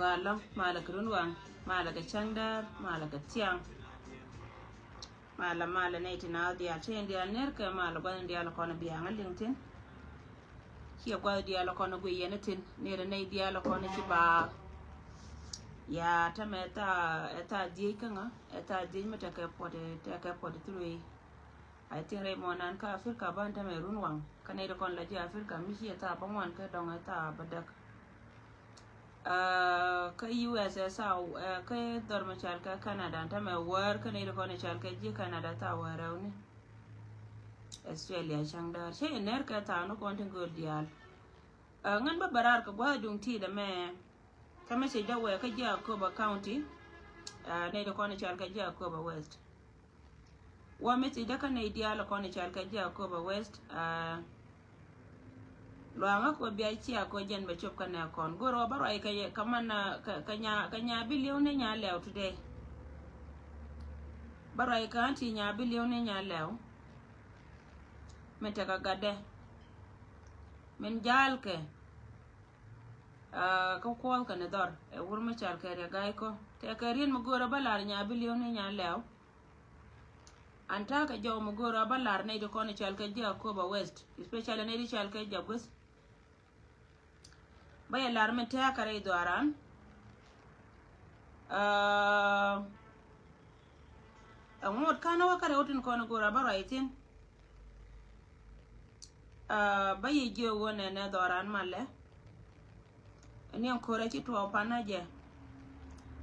Galam malaka runwang malaka chandar malaka tiang mala naiti na dia chen dia nerka mala gwan dia la kona bianga lingtin kia gwa dia la kona gwe yenetin nere nei dia la kona kiba ya tameta eta di kanga eta di meta ka pode tului ai tin re monan ka Afrika ban ta me runwang kanai da kon la dia Afrika mi kia ta bangwan ka dong ta badak ka US ka dorma chalka Canada ta me war ka ne ko ne chalka ji Canada ta warauni Australia changda che ner ka ta no kon tin gol dial ngan ba barar ka gwa dung ti da me ka me se jawe ka ja ko ba county ne da ko ne chalka ja ko ba west wa me ti da ka ne dial ko ne chalka ja ko ba west Luanga ko biya chia ko jen be chop kana kon goro baro ai kay kamana kanya billion nya lew today baro ai kan ti nya billion nya lew meta ka gade men jal ke ko kol kana dor e wurma chal ke re gai ko te ka rin mo goro balar nya billion nya lew anta ka jaw mo goro balar ne de kon chal ke ja ko ba west especially ne di chal ke jabus baya larme ta kare doaran amot kana wakare otin kono gora baraitin baya je wona na doaran malle ni on kore ci to panaje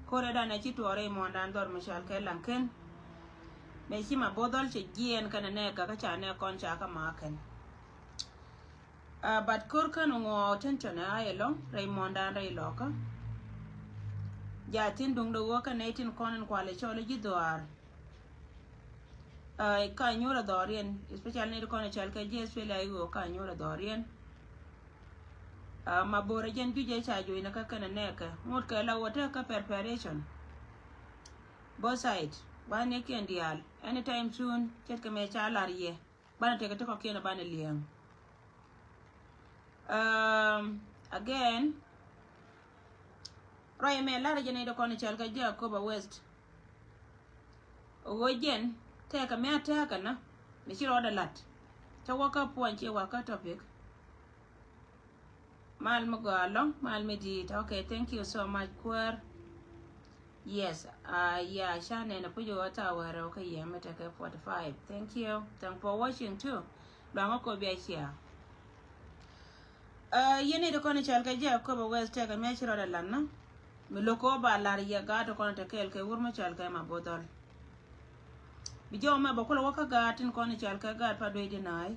kore da na ci to re mo ndan dor mishal ke lanken me hima bodol ci gien kana ne ka cha ne kon cha ka maken but kurkan ngo tension ay long Raymond and Ray Loka ja tin dung do wo ka ne tin konen kwale chole ji doar ka nyura dorien especially ne ko ne chal ka je especially go ka nyura dorien ma bore jen juje cha jo ina ka kana ne ka mut ka la wota ka preparation both side ba ne ken dial anytime soon ket ka me cha larie bana te ka ko kena bana liang again Roy me la jene do ko ne chal ka Jacob West o jen te ka me ta ka na me chiro da lat cha waka puanche waka topic mal mo galong mal me di okay thank you so much kwar yes yeah shane na pujo wata wara okay yeah meta ka 45 thank you thank for watching too ba ko be here yene do ko ne chal ka Jacob West te ka me chiro da lanna me loko ba lar ya ga to ko ne kel ke wur mo chal ka ma bodol bijo ma ba ko waka ga tin ko ne chal ka ga pa do dinai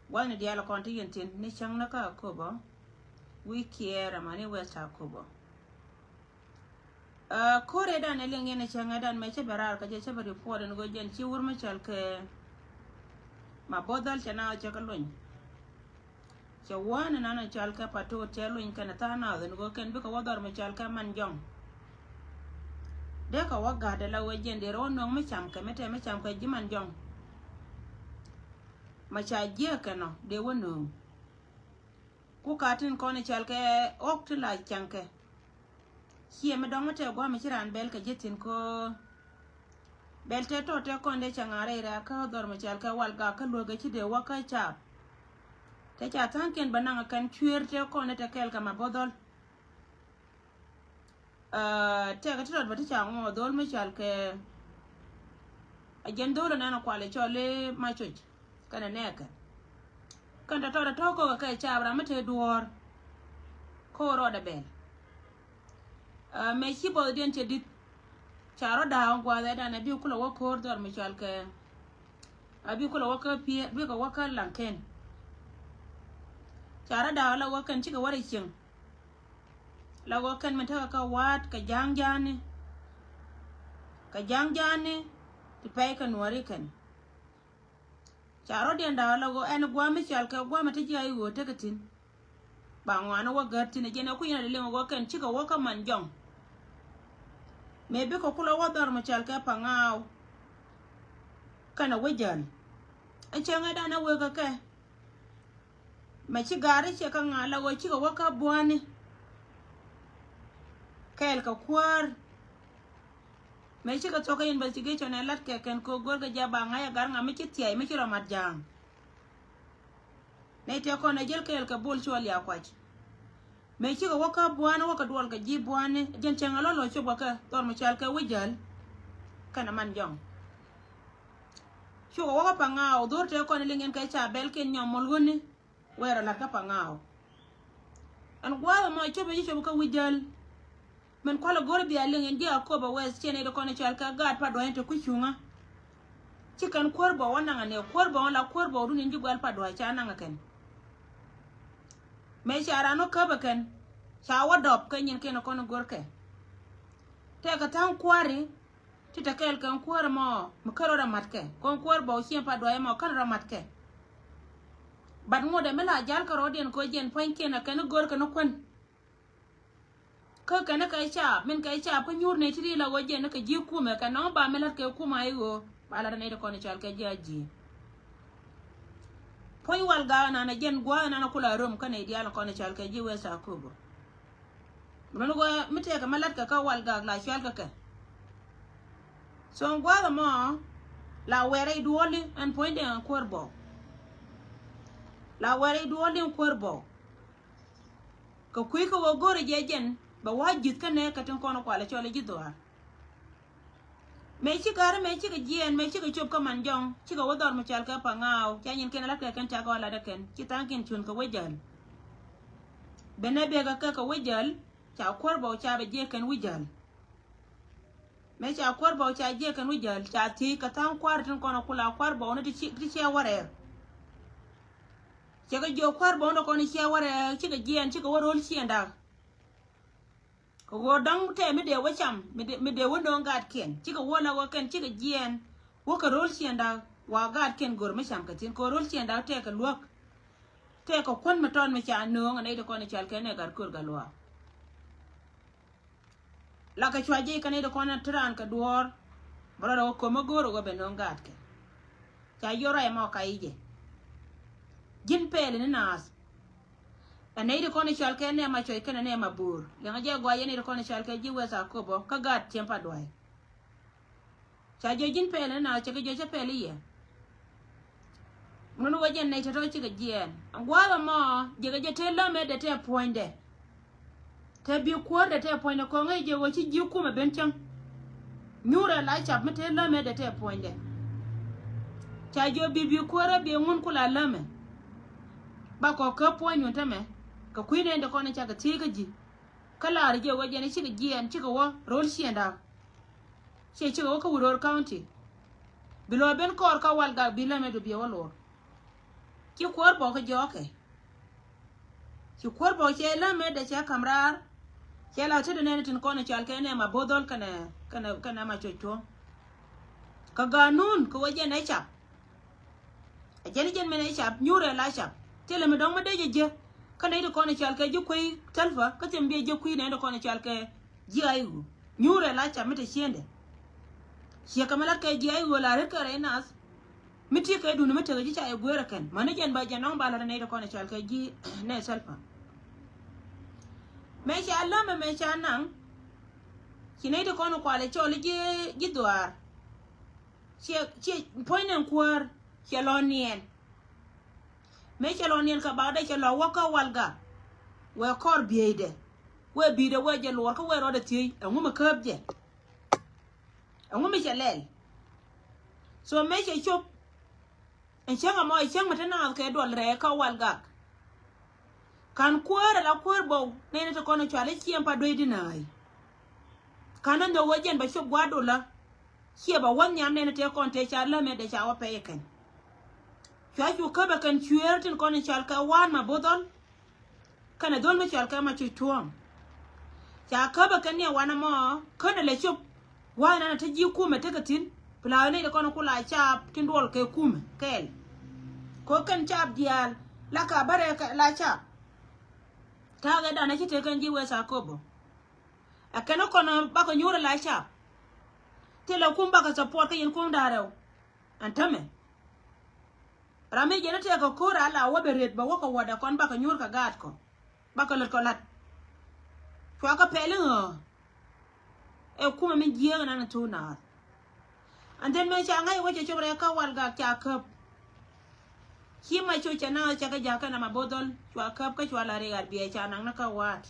wani diala konti yentin ni chang na ka kobo wiki era mani west kobo kore dan elenge ne chang dan me che berar ka je che bari po den go jen chi wur ma chal ke ma bodal chana che ka lun che wana na na chal ka pato che lun kana ta na den go ken bi ka wadar ma chal ka man jong de ka waga de la wejen de ron no ma cham ka mete ma cham ka ji man jong ma cha je ka no de wono ku katin ko ne chal ke ok la chanke hie me dong te gwa me chiran bel ka jetin ko bel te to te ko nde changare ra ka dor me chal ka wal ga ka lo ga chi de wa ka cha te cha tan ken bananga kan chuer te ko ne te kel ka ma bodol te ga tro ba te cha ngo dol me chal ke ajen dolo na na kwale chole ma chuch kana neka kan ta to ko ka cha bra mate duor ko ro da bel me chi bo den che dit charo da ngwa da na bi kula wa ko dor me chal ke abi kula wa ka pi bi ka wa ka lanken charo da la wa kan chi ka wari chin la wa kan man ta ka wat ka jangjane ti pai ka nuari kan charo den da la go en gwa me chal ka gwa mate ji ayi wo te katin ba ngwana wa gatti ne jena ku ina le ngo kan chi ka wa ka man jong me bi ko kula wa dar me chal ka pangao kana wejan a chenga da na we ka ke me chi gari che ka ngala wo chi ka wa ka buani kel ka kwar me chi ka toka investigation e lat ke ken ko gor ga jaba ngaya gar nga me chi tiai me chi ramat jang ne te ko na jel kel ka bol chwal ya kwach me chi ka waka buana waka dual ka ji buane jen chenga lo cho waka tor me chal ka wejal kana man jong cho waka pangao dor te ko ne lingen ka cha bel ken nyomol woni wera la ka pangao an gwa ma cho be cho ka wejal men kwala gore bi alingen dia ko ba west chene do kono chal ka gad pa do ente ku chunga chikan korbo wana ngane korbo la korbo ru ninji gal pa do cha na ngaken me chara no ka ba ken cha wadop ka nyin ken kono gorke te ka tan kwari ti ta kel kan kwar mo mu karo ra matke kon korbo chien pa do mo kan ra matke bad ngode mela jal ka rodien ko jen panke na ken gorke no kon ka kana ka cha men ka cha pa nyur ne tri la waje na ka ji ku me ka no ba me la ke ku ma yo ba la ne ko ne chal ka jaji poi wal ga na jen gwa na kula rum ka ne dia ko ne chal ka ji we sa ku bo men go mite ka malat ka wal ga la chal ka so gwa mo la were duoli an point en korbo la were duoli en korbo ko kuy ko wo gore je jen ba wajit ka ne ka tin kono kwala chole ji doar me chi gar me chi ga jien me chi ga chop ka man jong chi ga wodor mo chal ka pangao cha nyin ken la ka ken cha ko la da ken chi tan ken chun ka wejal bene be ga ka wejal cha korbo cha be je ken wejal me cha korbo cha je ken wejal cha ti ka tan kwar tin kono kula korbo no ti chi ware cha ga jo korbo no kono chi ware chi ga jien chi ga worol chi nda ko go dang te mi de wacham mi de wono gat ken chi ko wona wo ken chi ko jien wo ko rol chienda wa gat ken gor me cham ka tin ko rol chienda te ka luok te ko kon ma ton me cha no ngane de ko ne chal ken ne gar kur ga lwa la ka chwa je kane de ko na tran ka duor bro ko mo goro go be no gat ke cha yora e mo ka ije jin pele ni nas ane de ko ne chal ken ne ma choy ken ne ma bur le ngaje go ye ne de ko ne chal ke ji wesa ko bo ka gat tempa doy cha je jin pele na cha ke je cha pele ye munu wajen ne tato chi ga jien angwa mo je ga je te la me de te poinde te bi ko de te poinde ko ngai je wo chi ji ku me ben chang nyura la chap me te la me de te poinde cha jo bi ko ra bi ngun kula la me ba ko ka poinyu ta me ka kuine de ko ne cha ga ti ga ji kala ri je wajen ne chi ga jien chi ga wo rol shienda chi ga wo ka wuror county bilo ben kor ka wal ga bi la me do bi walor ki kwor bo ko joke ki kwor bo che la me de cha kamrar che la te ne tin ko ne chal ke ne ma bodol kana ma chocho ka ganun ko waje ne cha ajeni jen me ne cha nyure la cha te le me dong me de je kana ide ko ne chal ke ju koi talfa ka tem bi je kui ne de ko ne chal ke ji ayu nyure la cha me te chiende che kamala ke ji ayu la re kare nas miti ka dunu mita gaji cha e gwera kan manajan ba janon ba la ne da kona chal ka ji ne salfa me sha Allah me sha nan kine da kona kwale chole ji duar che poinen kwar che lonien me che lonien ka ba da che lo waka walga we kor biede we bide we je lor ka we ro da ti ngum ka bje ngum che lel so me che chop en changa mo chang matana ke dol re ka walga kan kwara la kwarbo ne to kono chale chiem pa do dinai kanan do wajen ba shop gwado la chie ba wan nyam ne te kon te cha la me de cha wa pe ken cha chu ka ba kan chuer tin kono chal ka wan ma bodol kana dol me chal ka ma chu tuom cha ka ba kan ne wana mo kana le shop wana na ta ji ku me te ka tin pla ne de kono kula cha tin dol ke kume kel ko kan chap dial la ka bare ka la chap ta ga da na kite kan ji wesa kobo akana kono ba ko nyura la chap te la kum ba ka support ka yin kum daro antame rame je na te ko kora la wa beret ba wa ko wada kon ba ka nyur ka gat ko ba ko lot ko lat ko ka pele e kuma min jiya na na tuna and then me cha ngai wa che chobre ka wal ga cha kap ki ma chu cha na cha ga ja kana ma bodol chwa kap ka chwa la re gar bi cha nang na ka wat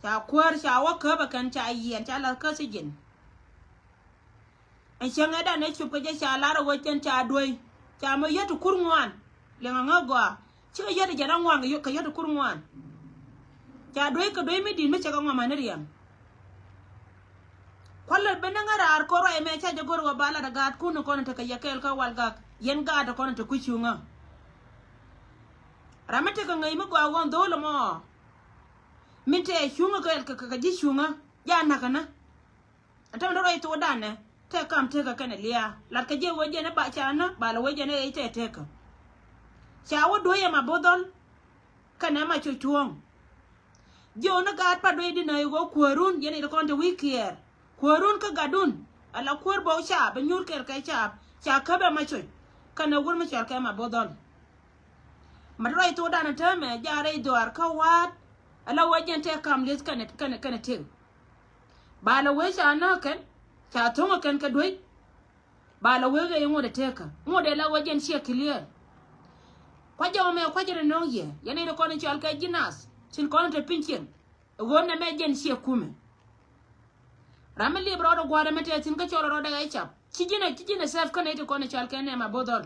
cha kwar cha wa ka ba kan cha yen cha la ka si jin an cha da ne chu ka cha la ro wa chen cha doi cha ma yetu kurngwan le nga go chi ga yetu jana ngwan ga ka yetu kurngwan cha doi ka doi mi din me cha ga ngwa ma ne riam kwalla benanga ar ko ro e me cha jogor wa bala da gat kunu kono te ka yakel ka wal ga yen ga da kono te kuchunga ramete ka ngai mo go agon dolo mo minte chunga ka ji chunga ya na kana atam do ro to dane te kam te ka kana liya lat ka je woje ne ba cha na ba la woje ne e te ka cha wo do ya ma bodol kana ma chuchuong jo na gat pa do di na go kwarun yene do kono te wikier kwarun ka gadun ala kwar bo cha ba nyur ker ka cha ka ba ma chu kana wur ma cha ka ma bodol ma ro to dana ta me jare doar ka wat ala wajen te kam lis kana te ba la we cha na kan cha to kan ka doi ba la we ga yimo da te ka mo de la wajen shi clear kwa jaw me kwa jere no ye yani do kono cha ka jinas sin kono te pinchen wonna me jen shi kume rameli bro do gwada mete tin ka choro ro daga chap kijina saf kana ite kono chal kene ma bodol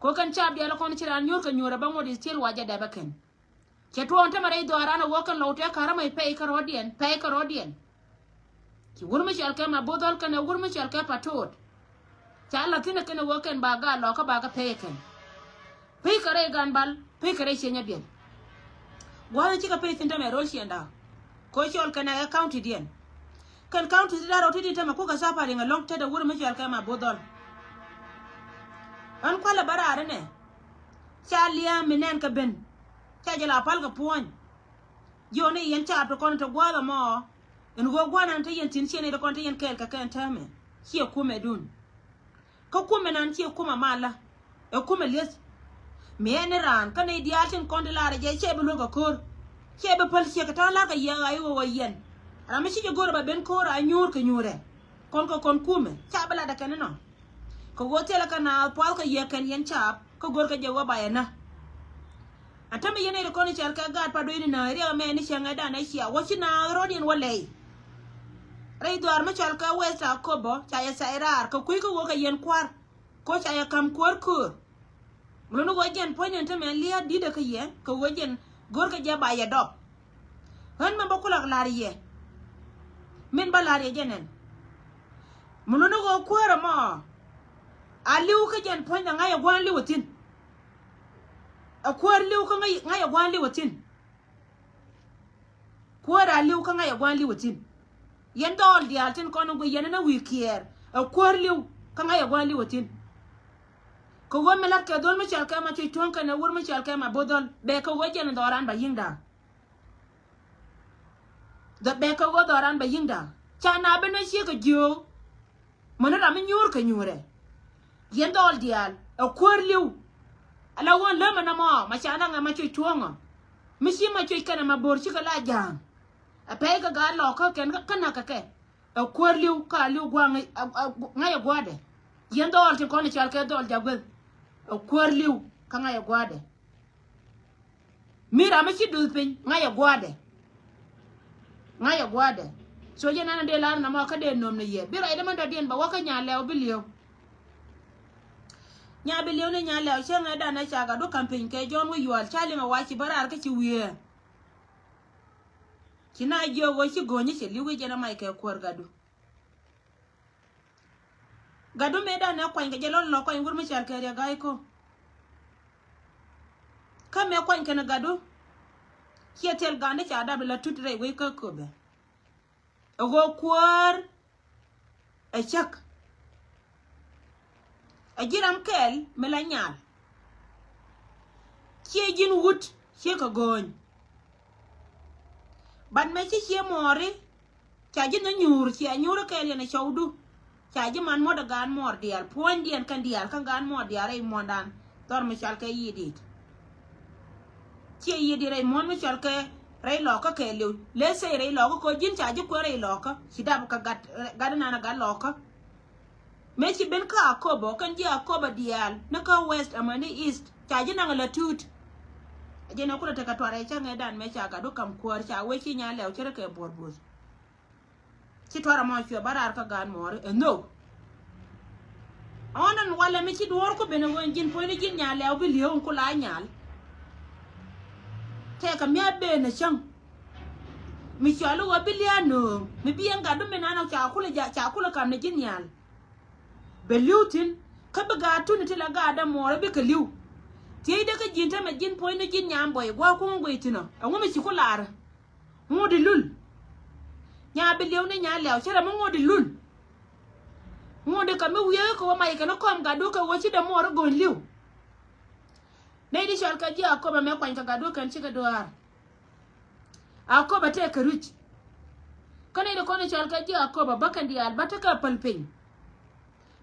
ko kan chap dia la kono chira nyor ka nyora ba ngodi stil waja da baken ke to onta mare do arana wokan lawte karama pe ka rodien ki wurma chal kene ma bodol kana wurma chal ka patot chala tina kana wokan ba ga lo ka ba ka pe ken pe kare gan bal pe kare chenya bien gwa chi ka pe tin ta me rol shienda ko chol kana county dien kan county da ro ti ta ma ko ka sa pa ringa long ta da wuri ma chol ka ma bodol an kwala barare ne cha lia minen ka ben cha jala pal ka puon yo ne yen cha to kon to gwa mo en go gwa nan ta yen tin chene da kon ta yen kel ka kan ta me chi ku me dun ka ku me nan chi ku ma mala e ku me les me ne ran ka ne diatin kon de la re je che bu lo ka kor che be pal che ka ta la ka ya ai wo yen ara me chi je gor ba ben kor a nyur ka nyure kon ko kon ku me cha bala da kan no ko wote la kana pal ka ye kan yen cha ko gor ka je wa ba yana atame yene ko ni chal ka gat pa do ni na ri me ni changa da na chia wo chi na ro din wale rai do ar ma chal ka wesa ko bo cha ya sairar ko ku ko wo ka yen kwar ko cha ya kam kwar kur muno wo jen ponyen te me lia di de ka ye ko wo jen gor ka je ba ya do han ma ba ku la ye men ba la ye jenen muno no go kwar ma aliu ka jen ponya ngaya gwan liwutin akwar liu ka ngaya gwan liwutin kwara liu ka ngaya gwan liwutin yen dol di altin kono go yen na wikier akwar liu ka ngaya gwan liwutin ko go melat ka dol ma chal ka ma ti ton ka na wur ma chal ka ma bodol be ko go jen doran ba yinda da be ko go doran ba yinda cha na be na shi ka jo mana ra mi nyur ka nyure yen dol di al akwar liu ala won le mana ma cha na nga ma ti tuonga mi shi ma ti kana ma bor shi ka la jang a pe ka ga lo ka ken ka na ka ke akwar liu ka liu gwa ngaya gwade yen dol ti ko ni chal ka dol jagwe akwar liu ka ngaya gwade mira ma chi dul pin ngaya gwade so yen na de la na ma ka de nom ne ye bira ida man da den ba wa ka nya le biliyo nya biliyo ne nya le che nga da na cha ga do campaign ke jon wo yual chali ma wa chi barar ka chi wiye kina jo wo chi gonye che liwe je na mai ke kwar gadu me da na kwan ke jelon lo kwan gurmi chal ke ga ko ka me kwan ke na gadu kietel gande cha da bla tutre we ka ko be ogo kwar e chak ajiram kel melanyal che jin wut che ka gon ban me che mori cha jin nyur che nyur kel ne chawdu cha ji man moda gan mor dial point dien kan dial kan gan mor dial ai mondan tor me chal ke yidit che yidi re mon me chal ke re lo ka ke lu le se re lo ko jin cha ji ko re lo ka sidab ka gad na ga lo ka me chi ben ka ko bo kan ji ko ba dial na ka west amani east cha ji na la tut je na ko ta ka tore cha ngedan me cha ga do kam ko cha we chi nya le chere ke borbus chi tora mo chi barar ka gan mor no onan wala me chi dor ko ben won jin po ni jin nya le bi liyo ko la nyal te ka me be na chang mi chalo wa biliano mi bien ga do me na cha kula kam ne jin nyal beliutin ka baga tuni tila ga da mor bi ka liu ti da ka jinta me jin po ni jin nyam boy gwa ko ngwe tino anwo mi chi ko lar ngodi lul nya biliu ne nya lew chere mo ngodi lul ngodi ka mi wiye ko mai ka no kom ga do ka wo chi da mor go liu ne di shal ka ji akoba me kwan ka ga do kan chi ka do ar akoba te ka ruch kane da kono shal ka ji akoba bakan di al bataka palpin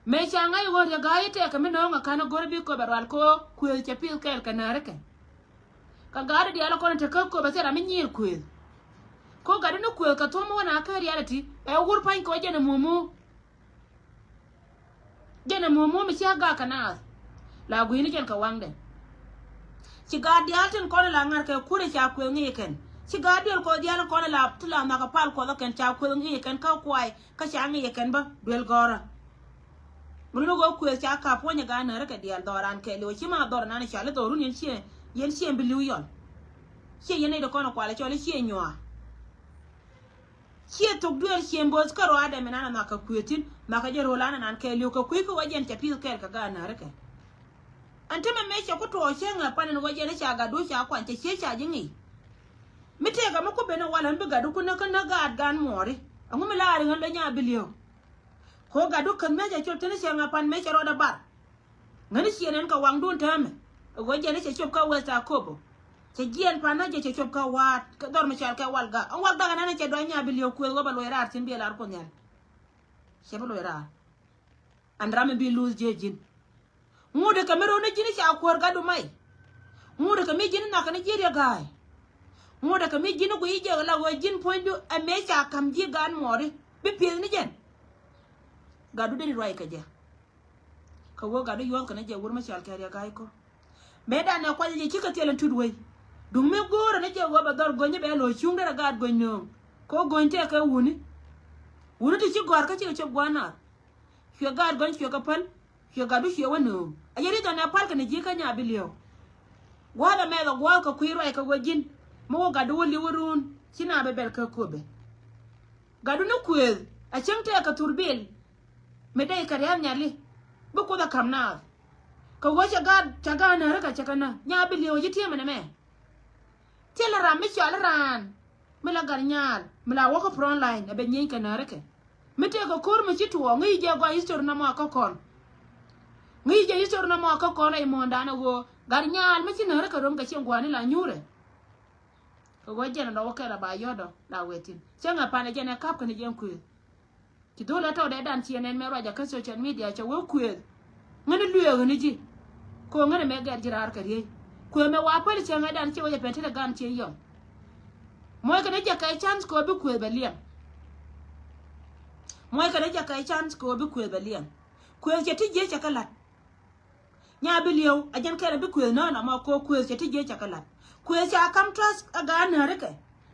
me changa yo ya ga ite ka mi no nga kana gorbi ko baral ko kuel chapil kel kanare ka ga di ala kono te ka ko ba sera mi nyir kuel ko ga no kuel ka to mo na ka reality e wur pan ko jena momo mi cha ga kana la gu ni ken ka wangde ci ga di alten ko la ngar ka kure cha kuel ngi ken ci ga di ko di ala ko la tula ma ka pal ko la ken cha kuel ngi ken ka kwai ka cha ngi ken ba duel gora muno go kuel cha ka ponya ga na ka di al doran ke lo ci ma dor na ni cha le dorun yen chi en biliu yon chi yen ne ko no kwale cho le chi nywa chi to duel chi en boz ka ro ade menana na ka kuetin ma ka jero lana nan ke lo ko ku ko wajen cha pil kel ka ga na reke ante me cha ko to che nga panen wajen cha ga do cha kwan che cha jingi mi te ga mako bena wala bi gadu kuna kana gad gan mori angu mi laari ngalo nya bilio ko gadu kan me ja chop tane se ngapan me chero da bar ngani sienen ka wang dun tame go jene se chop ka westa kobo se gien pana je chop ka wat ka dor mi chal ka walga an walga ngana che do nya bilio ko go ba lo rar tin bi lar ko nyal se ba lo rar andrame bi lose je jin ngude kamero na jini cha ko gadu mai ngude kami jini na kana jiri gai ngude kami jini ko yije la go jin point a me cha kam ji gan mori bi pil ni jen gadu de roi ka je ka wo gadu yon kana je wurma chal kariya gai ko me da na kwal je kika telen tudwai dum me goro na je go ba dor gonye be lo chungre gad gonyo ko gonte ka wuni ti ci gor ka ci gwana fio gad gon fio ka pal fio gadu fio wono ayeri to na pal kana je ka nya bilio wala me ga gwa ka kuiro ka gojin mo gadu woli wurun kina be bel ka kobe gadu no kwel a chemte ka turbil me dai ka yam nyali bu ko da kamna ka wacha gad chaga na raka chakana nya bilio jiti mana me tela ram mi chala ran me la gar nyal me la wako front line be nyin ka na raka me te ko kur me chitu ngi je go history na ma ka kon ngi je history na ma ka kon ai mo ndana go gar nyal me china raka rom ka chen gwani la nyure ko wajena do wakala ba yodo la wetin chenga pana jena kap kan jen ku ki dole to de dan CNN me roja ka social media cha wo ku ngani luyo ni ji ko ngani me gar jirar ka ri ko me wa pali chenga dan che waje pente gan che yo moy ka ja kai chance ko bi ku belian moy ka ja kai chance ko bi ku belian ku che ti je cha kala nya bilio ajan kere bi ku na na ma ko ku che ti je cha kala ku cha kam trust aga na reke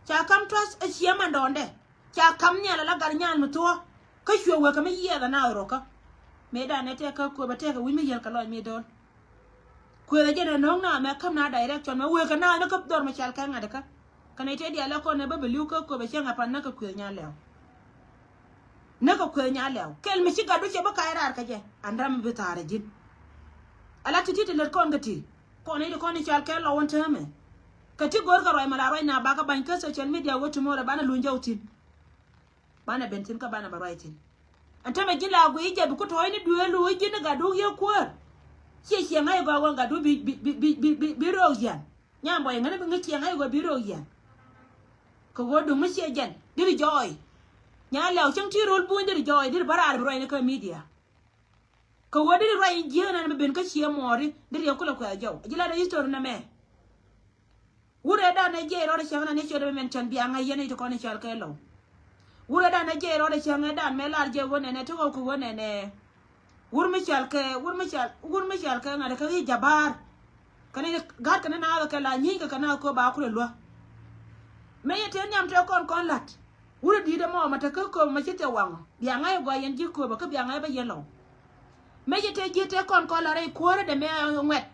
cha kam trust a chiema ndonde cha kam nya la gar nya mto ka shwe we ka me ye da na roka me da ne te ka ko ba te ka wi me ye ka lo mi don ku le je na na me kam na direction me we ka na na ka dor ma chal ka ngada ka kana te dia la ko ne ba biliu ko ba chenga pan na ka ku nya lew na ka ku nya lew kel mi shiga du che ba ka rar ka je andram bi tare jin ala titi le kon gati ko ne ko ni chal ka lo won te me kati gor ka roi mala roi na ba ka ban ka social media wo tomorrow bana lunja utin bana bentin ka bana baraitin anta me gila go ije bi ko to ni duelu ije na ga du ye kwar che ngai go ga du bi rojan nyambo ngane bi ngi ngai go bi rojan ko go du mi che jen dir joy nya law chang ti rol bu dir joy dir barar bi roi na ka media ko go dir roi je na me ben ka che mori dir ya kula ko ya jaw gila da history na me wure da na je ro da changa ne chodo men chan bianga yene to kono chal kelo wure da na je ro da changa da me lar je wone ne to ko wone ne wur mi chal ke ngada ka jabar kane gar kana na ka la nyi ka kana ko ba ku lo me yete nyam to kon lat wure di da mo mata ko ma chete wango bianga go yen ji ko ba ka bianga ba yelo me yete jete kon la re ko re de me ngwet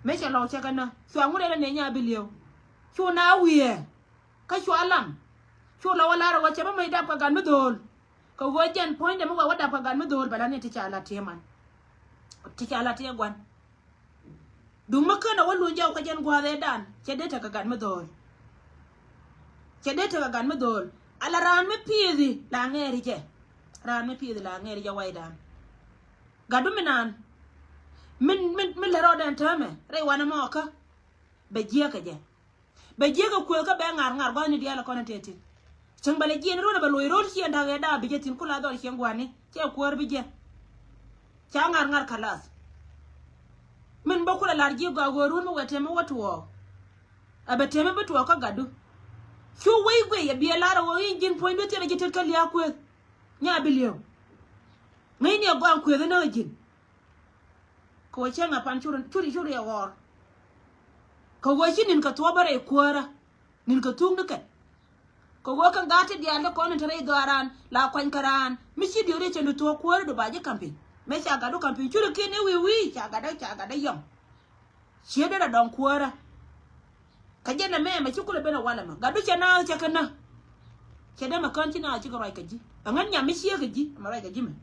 me chalo chakana so ngure ne nya bilio chu na wie ka chu alam chu la wala ro che ba mai da pa gan me dol ko go jen point de mo wa da pa gan me dol bala ne ti chala te man ti chala te gwan dum ma kana wallu jaw ka jen gwa de dan che de ta ka gan me dol che de ta ka gan me dol ala ran me piedi la ngeri je ran me piedi la ngeri ja wai dan gadu minan min le ro den tame re wana mo ka be je ka je be je ka ku ka be ngar ba ni dia la kono tete chang bale je ro na ba lo ro chi nda ga da be je tin kula do chi ngwani che ku bi je cha ngar kalas min ba kula lar je ga go ru mo wete mo watwo abe teme betu ka gadu chu wei gwe ya bi la ro yin jin point te je tet ka liya ku nya bilio ngai ni go an ku na jin ko chenga pan churi ya war ko wo nin ka to bare kuara nin ka tung duka ko wo kan gata dia le ko nin tare doaran la kwan karan mi chi di ore chenu to kuara do baje camping me cha ga do camping churi ke ne wi cha ga da yom chi da don kuara ka je na me ma chi kula bena wala ma ga du chena cha kana che da ma kan chi na chi ko rai ka ji angan nya mi chi ka ji ma rai ka ji me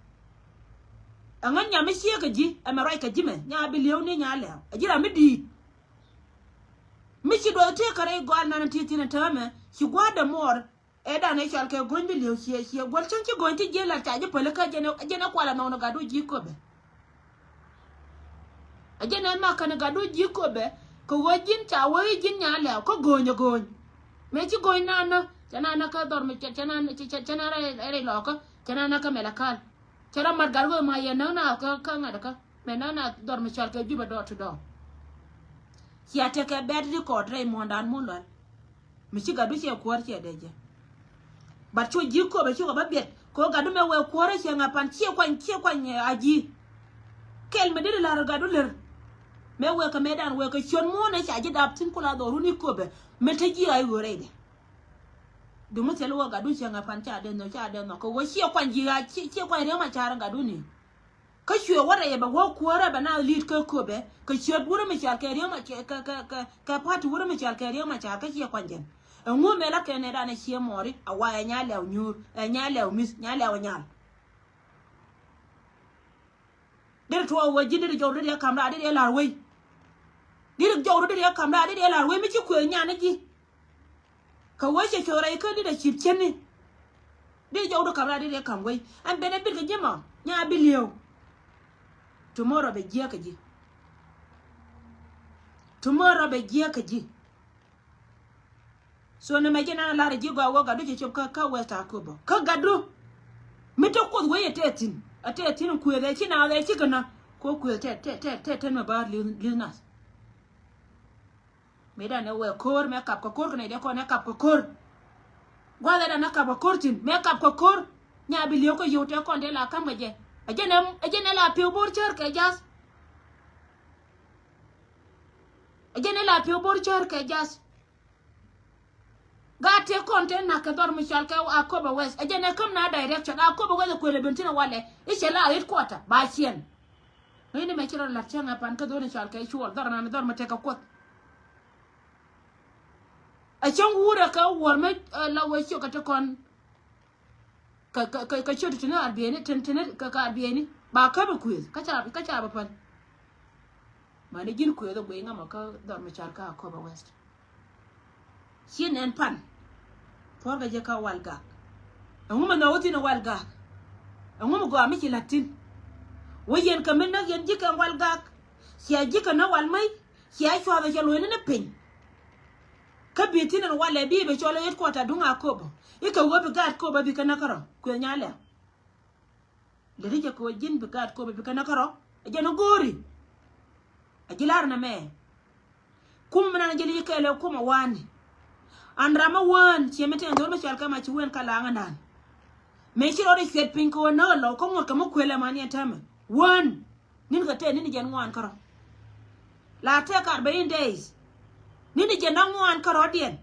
angan nya mi sie ka ji amarai ka jime nya bilion ni nya le ajira mi ci do te kare go nan titi na tame ci gwa da mor e da ne chal ke gondi le ci gol chan ci gondi je la ta je pele ka je na kwala na no gadu ji ko be aje na ma kan gadu ji ko be ko wajin ta wai jin nya le ko gonyo me ci goy na na chana na ka dor me chana re lo ko chana na ka mela kal chara mar gar go ma ye na ka ngada ka me na dor me chal ke juba do to do ya te ke bed record re mondan mulwan mi ci gadu ci ko ci deje ba cho ji ko be ci ko ba bet ko gadu me we ko re ci ngapan ci kwan aji kel me de la gadu ler me we ka medan we ka chon mo na ci aji dap tin kula do runi ko be me te ji ay wo re de du mo telo gadu ci ngapan ci ade no ko wo ci kwan ji ga ci kwan re ma chara gadu ni ka shwe wara ye ba wo kuora ba na lead ka ko be ka shwe buru mi chal ka riya ma ka patu buru mi chal ka riya ma cha ka shi kwanjen ngu me la ke ne da na shi mori awa ya nya le nyur nya le mis nya le nya der to wo ji der jawru de kamra de la we der jawru de kamra de la we mi ci ko nya na ji ka wo she chora ka di da chip chen ni de jawru kamra de kam we an bene bir ga jema nya biliyo tomorrow be gia ka ji tomorrow be gia ka ji so ne majina la re ji go wo gadu ji ka westa ko bo ka gadu mi to ko we atetin ku ye ci na le ci kana ko ku te no ba linas me da ne we kor me kap ko kor ne de ko ne kap ko kor gwa da na kap ko kor tin me kap ko kor nya bi le ko yote ko de la kam je ajene la piu bor char ke jas ajene la piu bor char ke jas gate content na ka dor michal ka akoba west ajene kam na direction akoba west ko le bentina wale ishela headquarter ba chien ni me chira la changa pan ka dor michal ka chuol dor na dor mate ka kot a chang wura ka wor me la we chu ka te kon ka choto tena arbieni ka arbieni ba ka ba kuy ka cha ba pan mane jin kuy do gwe ngama ka dor me char ka ko ba west shin en pan for ga je ka walga nguma na woti na walga nguma go ami ki latin wayen ka men na yen jika walga sia jika na walmai sia chwa ba jalo ne pen ka bitin na wale bi be cholo yet ko ta dunga ko ba ika wobi gad ko ba bi kana karo ko nyale le rije ko jin bi gad ko ba bi kana karo ajano gori ajilar na me kum na jeli kele kuma wani andrama wan chemete ndor ma chal kama chiwen kala ngan me chi ore set pin ko na lo ko ngor kama kwele mani atame wan nin ga te nin jen wan karo la te ka 40 days nin jen wan karo dien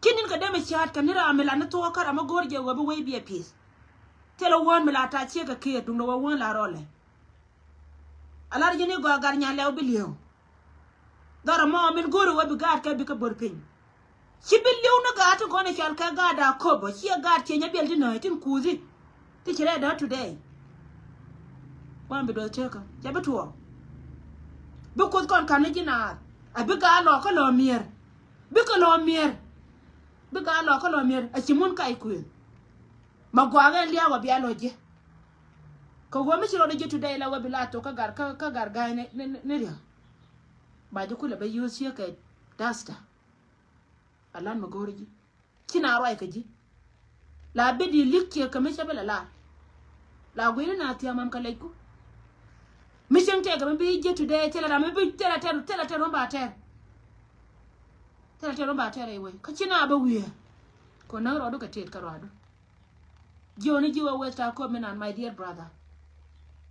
kinin ka deme chat ka nira amela na to kara ma gorje wo be we be peace telo won mela ta che ka ke dum no won la role alar jeni go gar nya lew biliyo dara mo min goro wo be gar ka bi ka bor pin ci biliyo na ga ta ko ne chal ka ga da ko bo ci ga che nya bel dina tin kuzi ti chire da today wan be do che ka ja be to be ko kon kan ni na abi ga lo ko lo mier bi ko lo mier biga lo ko lo mier a chimun kai ku magwa ga liya wa biya loje ko go mi chiro de today la wa bilato ka gar ga ne ria ba ji kula ba yusi ka dasta alan magorji kina roi ka ji la bedi likke ka mi shabala la gwina na tiya mam ka laiku mi shante ga bi je today tela na mi bi tela ba ter tela ba tere we ka kina ba wiye ko na rodo ka tet ka rodo joni jiwa westa ko menan my dear brother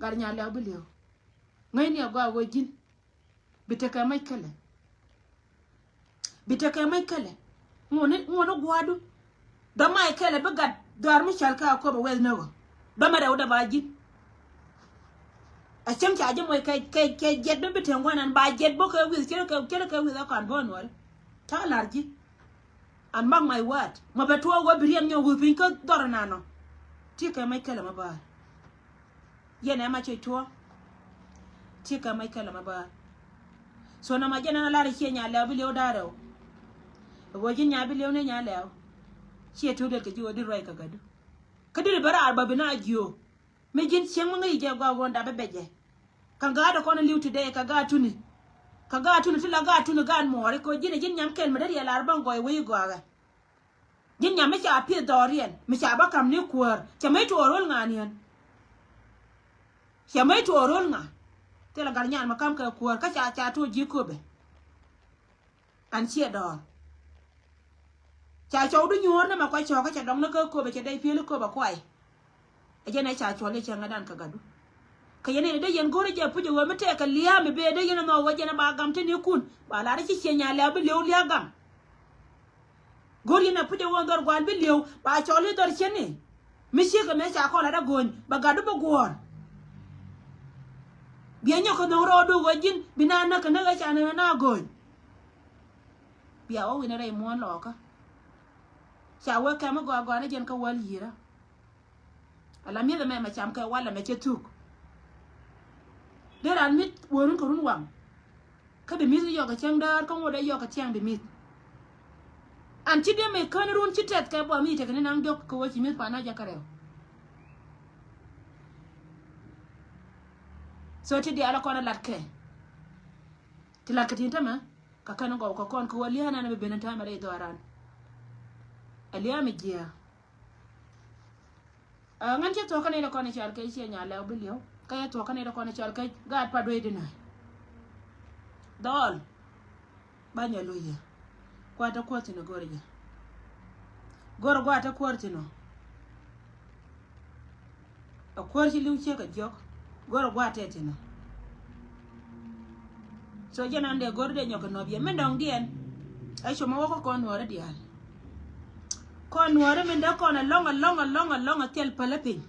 gar nya le bilio ngai ni agwa wo jin bitaka mai kale ngone gwadu da mai kale ba gad dar mi shalka ko ba wel nawo da ma da ba jin a cham cha je moy kai jet be bitengwanan ba jet bo ka wi kele ka wi da kan bon wal ta larji and mark my word ma betuwa go biriam nyo gu pin ko dornano ti ka mai kala ma ba yene ma che to ti ka mai kala ma ba so na ma jana la re nya le bi le daro wo jin nya bi le ne nya le che to de ke ji wodi roi ka gadu kadiri bara arba bina giyo me jin chen mo ngi je gwa gonda be beje kan ga da kono liu today ka ga tuni tila ga tuni gan more ko jin nyam kel me dari la arba ngoy wi gwa ga jin nyam me cha pi dorien me cha ba kam ni kuor cha me to rol nganian cha me to rol nga tela gar nyan ma kam ka kuor ka cha to ji ko be an chia dor cha cháu đứa nhon nó mà quay trò cái chả đóng nó cơ cô về trên đây phía lúc cô bà quay ở trên này cha cháu lên chân đàn cả gadu cái này đây yên cô đấy giờ bây giờ mới thấy cái lia mới về đây yên nó vào trên nó bà gam trên nhiều cún bà lá đấy chỉ nhà leo bị liều lia gam cô yên bây giờ quan đoàn quan bị liều bà cháu lên đoàn trên này mới xí cái mấy cha con là đã gồn bà gadu bà gồn bây giờ cái nó rồi đủ cái gì bên anh nó cái nó cái cha nó gồn bây giờ ông này muốn lọ cả cha wa kama gwa na jen ka wal yira ala mi da me ma cham ka wala me chetuk der an mit wonun ko run wam ka be mi yo ka chang dar ka ngoda yo ka chang be mi an ti de me kan run ti tet ka bo mi te kan nang dok ko chi mi pa na ja karew so ti di ala ko na lat ke ti lat ka tin ta ma ka kan go ko kon ko wali hana na be benata ma re do aran Aliam gia ngan che to kanai da kone chal kai che nya la bilio kaya to kanai da kone chal kai gat pa doi dina dol banya luya kwata kwati no gorja gor gwata kwarti no a kwarti lu che ka jok gor gwata tino so jana ande gor de nyoko no bie mendong dien ai choma wako kon wora dial kon wara min da kon longa tel palapin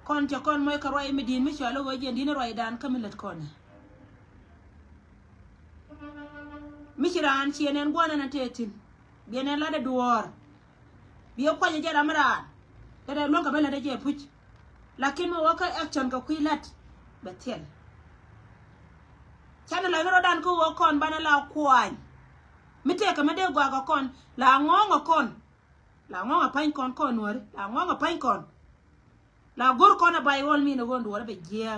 kon ja kon moy ka roy mi din mi chalo go je din roy dan kamilet kon mi chiran chienen gwana na tetin bienen la de duor biyo kwa je ramara da longa bela de je puch lakin mo waka action ka kuilat betel chana la ro dan ko wo kon bana la kwany mite ka mede gwa ga kon la ngongo kon la ngongo pain kon kon wor la ngongo pain kon la gor kon bay wol mi no gondo wor be jia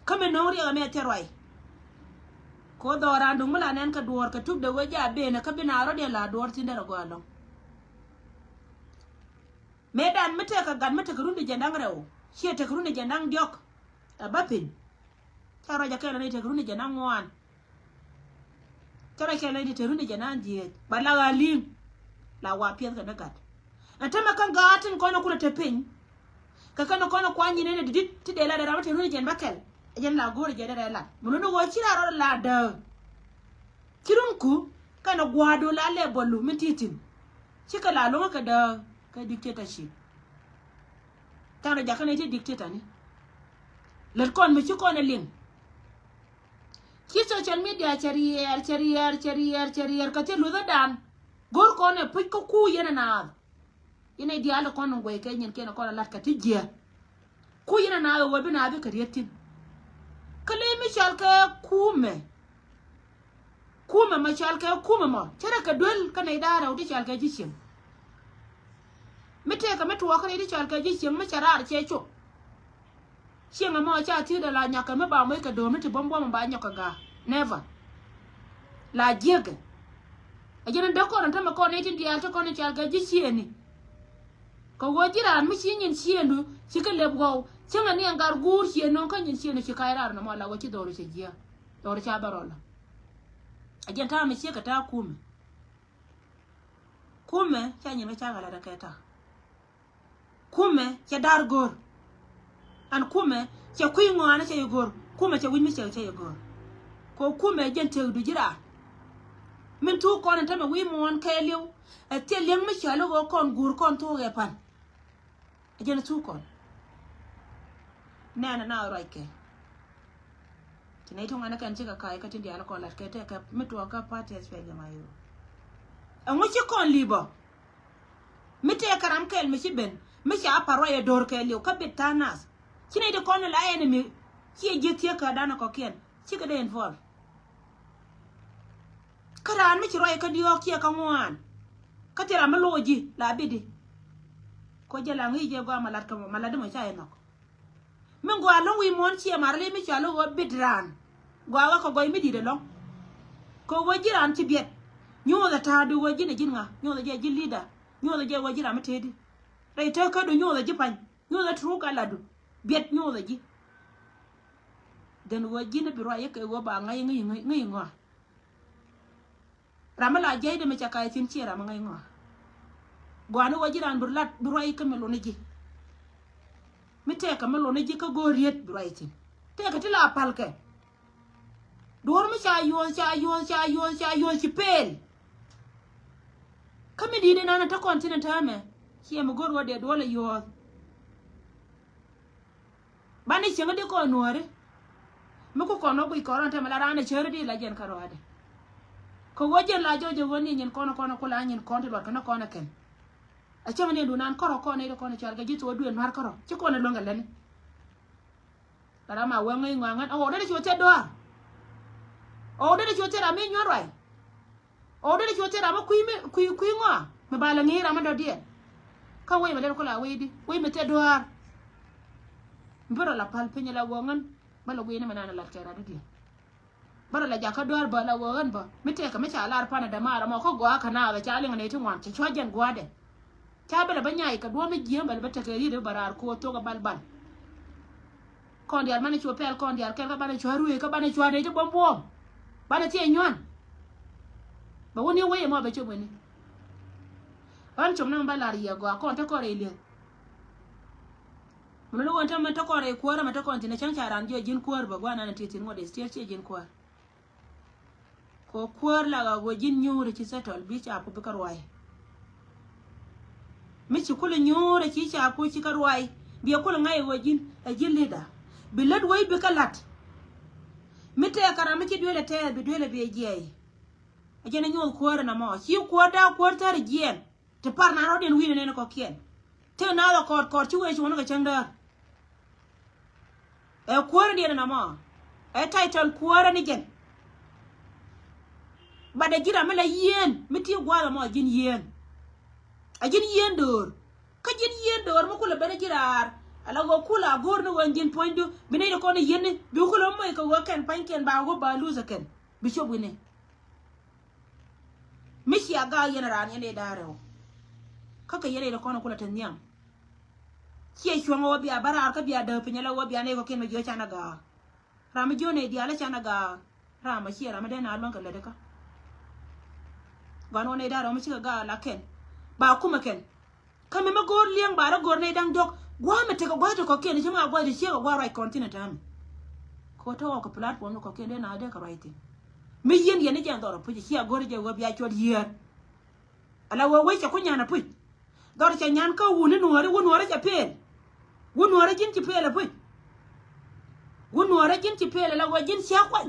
kame nori ga me terwai ko do randu mala nen ka duor ka tub de waja be na ka bina ro de la duor tinde ro galo medan mite ka gan mite ka runde jandang rew she te ka runde jandang diok abapin tara ja kala ne te ka runde jandang wan tara kela di terune janan die bala galim la wa pien ka nagat atama kan gatin kono kula tepin ka kono kwanyi ne didit ti de la da ramate terune jan bakel jan la gore jada la muno wo chira ro la da kirunku kana gwado la le bolu mititin chika la lo ka da ka dictatorship tara jakane ti dictator ni le kon mi ci kono lim ki social media charier ka te luda dan gor kone puj ko ku yena na ina dialo kono goy ke nyen kena kono lat ka tijia ku yena na wo bina be karietin kale mi shalka kume ma shalka kume ma chara ka dol kana idara udi shalka jishim mite ka metu wakane idi shalka jishim ma charar checho shinga mo cha ti da la nyaka me ba mo ka do miti bombo mo ba nyaka ga never la jege ajena dako na tama ko ne ti dia to ko ne cha ga ji chieni ko wojira mi chinyin chiendu chika lebgo chinga ni angar gur chieno ka nyin chieno chikaira na mo la go chi doro che jia doro cha barola ajena ta mi chika ta kume cha nyin cha ga la da keta kume cha dar gor an kume che kuingo ana che yogor kume che wimi che yogor ko kume gente du jira min tu ko nan tama wi mon kayliw e te leng mi chalo go kon gur kon tu ge pan e jena tu kon nana na roike tinai to ngana kan chika kai ka tindi ala ko lat ke te ka mitu ka party es fege mayo an wo che kon libo mite karam kel mi chiben mi cha paro e dor kayliw ka bitanas kine de kono la enemy chi je tie ka dana ko kien chi ka den vol karan mi chiro ka dio kia ka ngwan ka tira maloji la bidi ko jela ngi je gwa malat ka malade mo cha enok men gwa lo wi mon chi marle mi cha lo bidran gwa wa ko goy mi di de long ko wajiran ti biet nyo da ta du wajine jinga nyo da je ji leader nyo da je wajira matedi rai ta ka du nyo da ji pan nyo da tru ka ladu biet nyo da ji den wajine bi ro yake wo ba ngai ngai ngo ramala je de me cha kai tin chi ram ngai ngo gwa no wajiran burlat bi ro yake melo ne ji mi te ka melo ne ji ka go riet bi ro yake te ka ti la palke dor mi cha yo ci pel kami di de nana ta continent ame ki am gor wode dole yo bani chenga de ko nuore mi ko no bu ko ran ta mala rana chere di la jen karo ade ko wojen la jojo woni nyen kono kula nyen konti lor kana kono ken a chama ne du nan koro kono de kono charga jitu du en mar koro ci kono longa lene karama wenga ngangan o de ci te doar o de ci te ra me nyorwai o de ci te ra ma kui ngwa me bala ngira ma do die kan wey ma de ko la wey di wey me te doar mboro la pal penya la wongan bala wey ne manana la tera di bara la jaka doar bala wongan ba mite ka me cha lar pana da mara ma ko gwa kana ga cha linga ne tin wan ci chojen gwade cha bala banya ka do me giyan bala bata kari de barar ko to ga balbal kon diar mane cho pel kon diar kel ka bana cho ruwe ka bana cho de je bombom bana tie nyon ba woni wey mo ba cho bani an chom na bala riya go kon ta ko re ile mun lo wonta man ta ko re ko ra mata kon tin chan charan jo jin ko ba gwana na titin ngode stier che jin ko ko la ga go jin nyure ci setol bi cha ko bikar wai mi ci kula nyure ci cha ko ci kar wai bi kula ngai go jin a jin leda bilad wai bi kalat mi te kara mi ci dole te bi dole bi jey a jena nyol ko na mo ci ko da ko tar jien te par na ro den wi ne ko kien te na la ko ci we ci wona ga changda e ko de na mo e title ko ni gen bada jira mala yen miti gwala mo jin yen a jin yen dor ka jin yen dor mo kula bada jirar ala go kula gorno wanjin pointu bine ko ne yen bi kula mo ko wakan panken ba go ba luza ken bi shobu ne mishi aga yen ran ene daro kaka yene ko na kula tanyam kiye shwanga wo biya bara ka biya da pinyala wo biya ne ko ken me jo chana ga rama jo ne dia la chana ga rama shi rama de na lon ka ledeka gano ne daro mi ci ga la ken ba kuma ken kame ma gor liang bara gor ne dang dok gwa me te ko gwa to ko ken ci ma gwa de ci gwa right continent am ko to ko platform ko ken de na de ka right mi yen yen je ndoro pu ci gor je wo biya chod yer ala wo we ci ko nyana pu dor ci nyan ka wuni nuore ci pel nuore jin ci pel pu nuore jin ci pel la wo jin ci akwan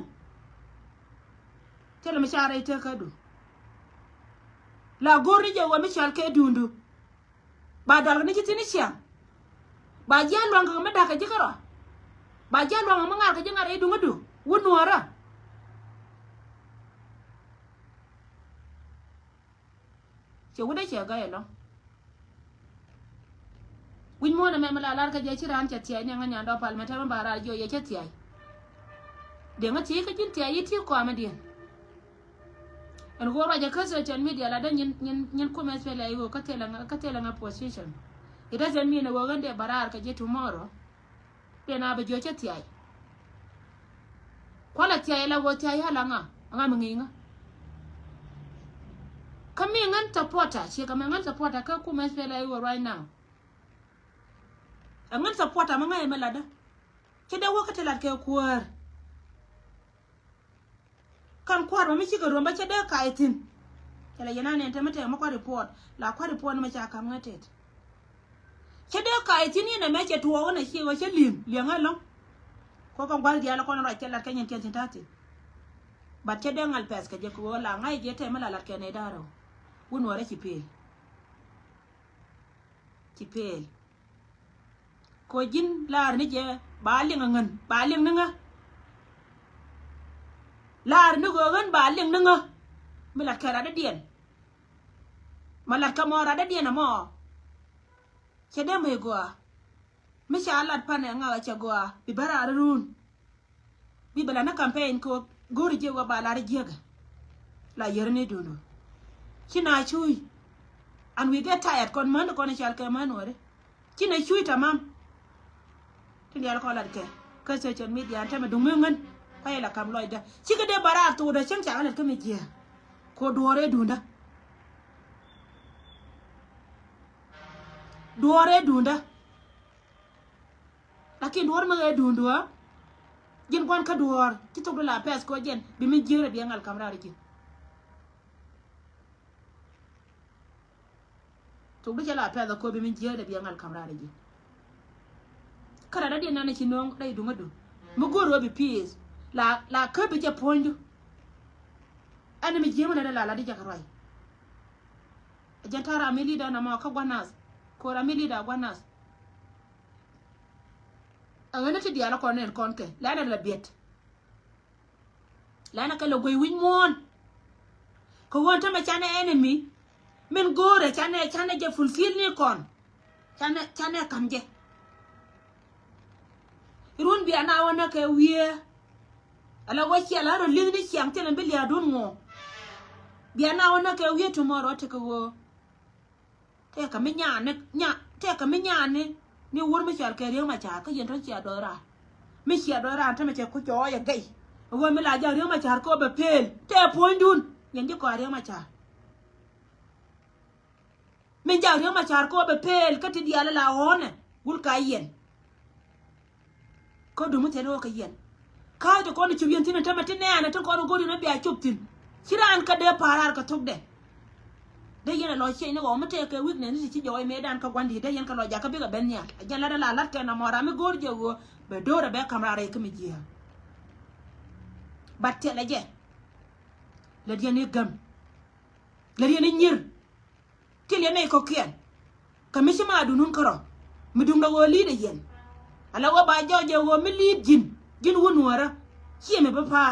tele mi chare te ka du la gorni je wa michal ke dundu ba dal ni kitini sia ba jalo nga ma daka jikara ba jalo nga ma ngar ka jingara e dungu du wonora che wuda che ga yelo win mo na me mala lar ka je chiran che tie nya nga ndo palmeta ma bara jo ye che tie de nga tie ka jin tie yi ti ko amadien en go raja ka social media la dan nyen comment fe la yo ka tela nga position it doesn't mean we gande barar ka je tomorrow pe na ba jo che tiai kwala tiai la go tiai hala nga mnginga kami ngan supporter che kami ngan supporter ka comment fe la yo right now ngan supporter ma ngai melada ke da wo ka tela ke kuar kan kwar ma michi ga romba che da kaitin kala yana ne ta mata ma kwa report la kwa report ma cha kam ngatet che da kaitin ne me che tuwo na shi wa che lim along ko kan gwal dia la ko na ra la kenyen kentin tati ba che da ngal pes ka je ko la ngai je te mala la ke ne daro won wore ci pel ko jin lar ni je ba ling ngan ba ling nga lar ni go gan ba ling nga mila kara da dien mala kamora da dien mo chede me go mi sha lat pa ne nga cha go bi bara run bi bala na campaign ko gori je wa ba lar je ga la yerne dono kina chui and we get tired kon man ko na chal ke man ore kina chui tamam tin yar ko lat ke social media ta me dung ngen kai la kam loida chika de bara to da chang cha lat ke me je ko dore dunda lakin dor ma ga dundwa jin kon ka dor ki to la pes ko jen bi mi jere bi ngal kamra ri to bi la pes ko bi mi jere bi ngal kamra ri kara da dina na ci non dai dunga do mu goro bi peace la ka bi je pondu ana mi jema na la di jakarwai jantara mi lida na ma ka gwanas ko ra mi lida gwanas angana ti diala ko nen konke la na la biet la na ka lo goy win mon ko wonta ma chane enemy men gore chane je fulfill ni kon chane kamje irun bi ana wona ke wiye ala wachi ala ro lingni chiang tele be lia dun ngo bi ana wona ke wiye tomorrow te ko te ka me nyane ni wor me chal ke riyo ma cha ka yen to chia dora me chia dora ta me che ku jo ya gai wo me la ja riyo ma cha ko be pel te pondun yen ji ko riyo ma cha me ja riyo ma cha ko be pel ka ti dia la hone gul ka yen ko du mu te ro ka yen ka to ko ni chuyen tin ta ma tin ne ana to ko go ni na bi a chuptin kiran ka de parar ka tok de de yen lo che ne go mu te ke wik ne ni ci joy me dan ka gwandi de yen ka lo ja ka bi ga ben ya jala da la lat ke na mora mi gor je go be dora be kamra re ke mi ji batte la je le de ne gam le de ne nyir til ye ne ko kien ka mi ma du nun karo mi dum da wo li de yen ala wo ba joje wo mi li jin won wara chi me ba pa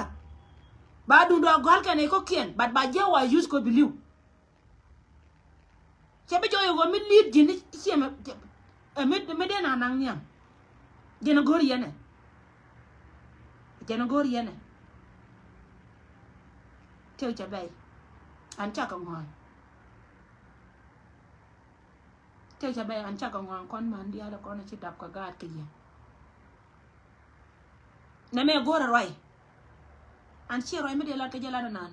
ba du do gol ke ne ko kien bat ba je wa use ko biliu chebe joye go mi li jin chi me de na nang nyam jena gor yene teo cha bay an cha ka ngwan teo cha bay an cha ka ngwan kon man dia la kon chi tap ka gat ke yen na me gora roi an chi roi me de la ke jala nan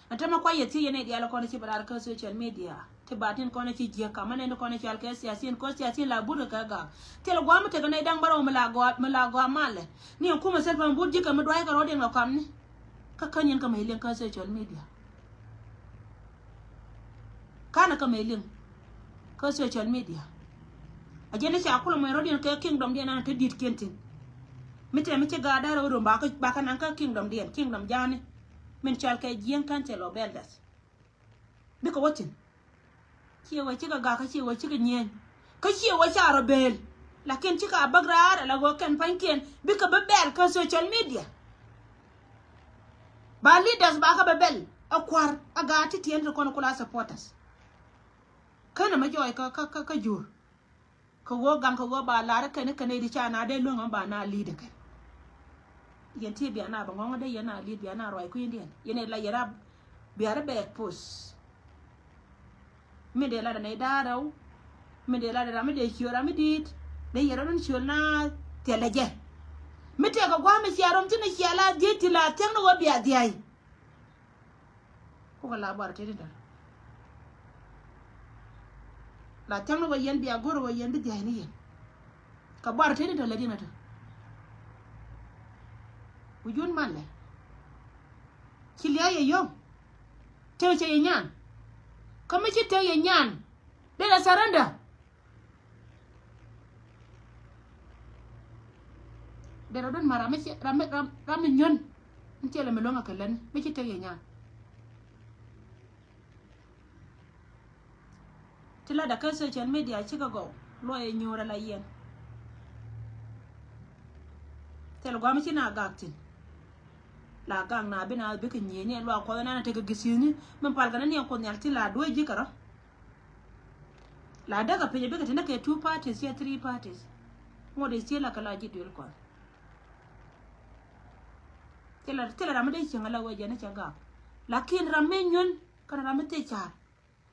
atama kwa yeti yene dia la kon chi barar ka social media te batin kon chi je ka mane kon chi al ke siasin ko siasin la buru ka ga te la gwam te ga dang baro mala go male ni ko ma selfa bur je ka me doi ka rodin la kam ni ka kanyen ka mai len ka social media kana ka mai len ka social media ajene cha kula mai rodin ka kingdom dia na te dit kentin mite ga da ro ba ka nan ka kingdom jani min chal ka jien kan te lo beldas biko watin chiwa chiga ga ka chiwa chiga nyen ka chiwa cha ro bel lakin chika bagra la go kan panken biko be bel ka social media ba leaders ba ka be bel akwar aga ti tien ko kula supporters kana ma joy ka jur ko go gam ko go ba la ra kane di cha na de lu ngam ba na leader kan yenti bi ana ba ngonga de yana lead bi ana roi ku indien yene la yara bi ara be pos me de la ne daraw me de la da me de chiora me dit de yara don chiona teleje me te ko gwa me chiarom tin chiala di ti la ten no bi adiai ko la bar te de la ten no yen bi agoro yen bi diai ni yen ka bar te de la dinata ujun male kilia ye yom teo che ye nyan kama chi teo ye nyan de la saranda de rodon mara me ram nyon nche la melonga kalen me chi teo ye nyan tila da ka social media chika go lo ye nyora la yen tel gwa mi china gaktin la gang na bina bi ka nyeni lo ko na te ga gisini man pal ga ne ko nyal ti la do ji kara la daga pe bi ka tana ke 2 parties ya 3 parties ngode ci la kala ji dul ko tela ramade chingala waje na chaga lakin ramenyon kana ramete cha